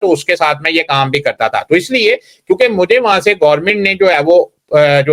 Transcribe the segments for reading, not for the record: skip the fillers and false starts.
तो उसके साथ में ये काम भी करता था। तो इसलिए क्योंकि मुझे वहां से गवर्नमेंट ने जो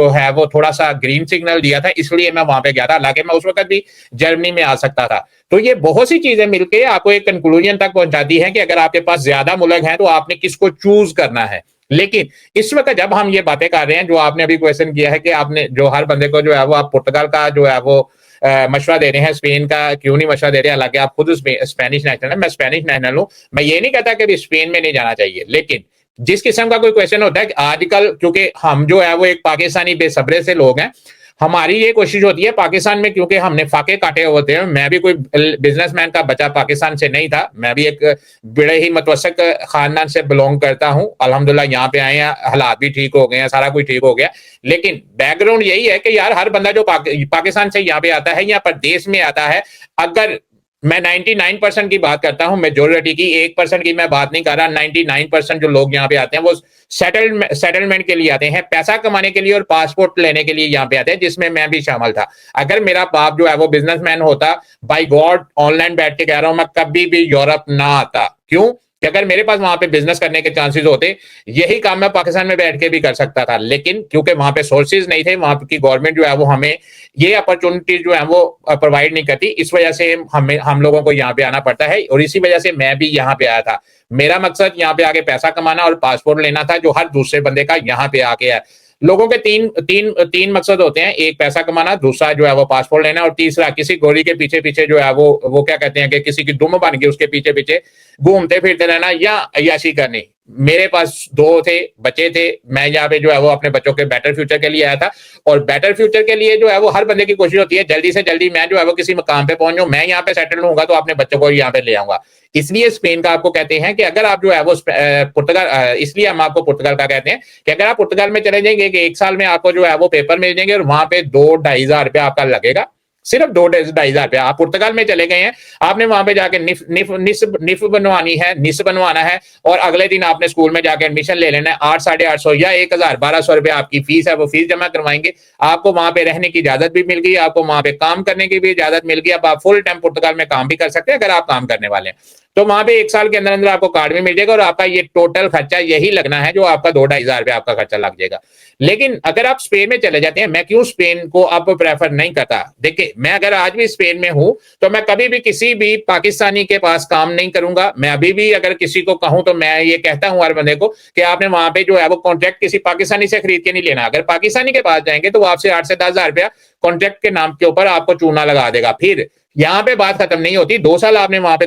है वो थोड़ा सा ग्रीन सिग्नल दिया था, इसलिए मैं वहां पे गया था, हालांकि मैं उस वक्त भी जर्मनी में आ सकता था। तो ये बहुत सी चीजें मिलकर आपको एक कंक्लूजन तक पहुंचाती है कि अगर आपके पास ज्यादा मुल्क है तो आपने किसको चूज करना है। लेकिन इस वक्त जब हम ये बातें कर रहे हैं, जो आपने अभी क्वेश्चन किया है कि आपने जो हर बंदे को जो है वो आप पुर्तगाल का जो है वो मशवरा दे रहे हैं, स्पेन का क्यों नहीं मशवरा दे रहे हैं, हालांकि आप खुद स्पेनिश नेशनल है, मैं स्पेनिश नेशनल हूं। मैं ये नहीं कहता कि स्पेन में नहीं जाना चाहिए, लेकिन जिस किस्म का कोई क्वेश्चन होता है कि आजकल क्योंकि हम जो है वो एक पाकिस्तानी बेसब्रे से लोग हैं, हमारी ये कोशिश होती है पाकिस्तान में, क्योंकि हमने फाके काटे होते हैं। मैं भी कोई बिजनेसमैन का बच्चा पाकिस्तान से नहीं था, मैं भी एक बड़े ही मुतवस्सित खानदान से बिलोंग करता हूं। अल्हम्दुलिल्लाह यहाँ पे आए हैं, हालात भी ठीक हो गए हैं, सारा कुछ ठीक हो गया। लेकिन बैकग्राउंड यही है कि यार हर बंदा जो पाकिस्तान से यहाँ पे आता है या प्रदेश में आता है, अगर मैं 99% की बात करता हूं, मेजोरिटी की, 1% की मैं बात नहीं कर रहा, 99% जो लोग यहाँ पे आते हैं वो सेटलमेंट के लिए आते हैं, पैसा कमाने के लिए और पासपोर्ट लेने के लिए यहाँ पे आते हैं, जिसमें मैं भी शामिल था। अगर मेरा बाप जो है वो बिजनेसमैन होता, बाय गॉड ऑनलाइन बैठ के कह रहा हूं, मैं कभी भी यूरोप ना आता। क्यों? कि अगर मेरे पास वहां पे बिजनेस करने के चांसेस होते, यही काम मैं पाकिस्तान में बैठ के भी कर सकता था। लेकिन क्योंकि वहां पे सोर्सेज नहीं थे, वहां की गवर्नमेंट जो है वो हमें ये अपॉर्चुनिटी जो है वो प्रोवाइड नहीं करती, इस वजह से हम लोगों को यहाँ पे आना पड़ता है। और इसी वजह से मैं भी यहाँ पे आया था। मेरा मकसद यहाँ पे आके पैसा कमाना और पासपोर्ट लेना था, जो हर दूसरे बंदे का यहाँ पे आके है। लोगों के तीन तीन तीन मकसद होते हैं, एक पैसा कमाना, दूसरा जो है वो पासपोर्ट लेना, और तीसरा किसी गोरी के पीछे पीछे जो है वो क्या कहते हैं कि किसी की दुम बन के उसके पीछे पीछे घूमते फिरते रहना या अय्याशी करनी। मेरे पास दो थे, बच्चे थे, मैं यहाँ पे जो है वो अपने बच्चों के बेटर फ्यूचर के लिए आया था। और बेटर फ्यूचर के लिए जो है वो हर बंदे की कोशिश होती है जल्दी से जल्दी मैं जो है वो किसी मकाम पे पहुंच जाऊं, मैं यहाँ पे सेटल होऊंगा तो अपने बच्चों को यहाँ पे ले आऊंगा। इसलिए स्पेन का आपको कहते हैं कि अगर आप जो है वो पुर्तगाल, इसलिए हम आपको पुर्तगाल का कहते हैं कि अगर आप पुर्तगाल में चले जाएंगे कि 1 साल में आपको जो है वो पेपर मिल जाएंगे और वहां पे 2-2.5 हजार रुपया आपका लगेगा, सिर्फ 2-2.5 हजार रुपया। आप पुर्तगाल में चले गए हैं, आपने वहां पे जाके निफ बनवानी है, निस बनवाना है, और अगले दिन आपने स्कूल में जाके एडमिशन ले लेना है। 800-850 या 1,000-1,200 रुपया आपकी फीस है, वो फीस जमा करवाएंगे। आपको वहां पे रहने की इजाजत भी मिल गई, आपको वहां पे काम करने की भी इजाजत मिल गई। अब आप फुल टाइम पुर्तगाल में काम भी कर सकते हैं अगर आप काम करने वाले हैं। तो वहां पे 1 साल के अंदर अंदर आपको कार्ड भी मिल जाएगा और आपका ये टोटल खर्चा यही लगना है, जो आपका 2-2.5 हजार रुपया आपका खर्चा लग जाएगा। लेकिन अगर आप स्पेन में चले जाते हैं, मैं क्यों स्पेन को अब प्रेफर नहीं करता? देखिए, मैं अगर आज भी स्पेन में हूं तो मैं कभी भी किसी भी पाकिस्तानी के पास काम नहीं करूंगा। मैं अभी भी अगर किसी को कहूं तो मैं ये कहता हूं हर बंदे को कि आपने वहां पे जो है वो कॉन्ट्रैक्ट किसी पाकिस्तानी से खरीद के नहीं लेना। अगर पाकिस्तानी के पास जाएंगे तो वो आपसे 8 से 10 हजार रुपया कॉन्ट्रैक्ट के नाम के ऊपर आपको चूना लगा देगा। फिर यहाँ पे बात खत्म नहीं होती। 2 साल आपने वहां पे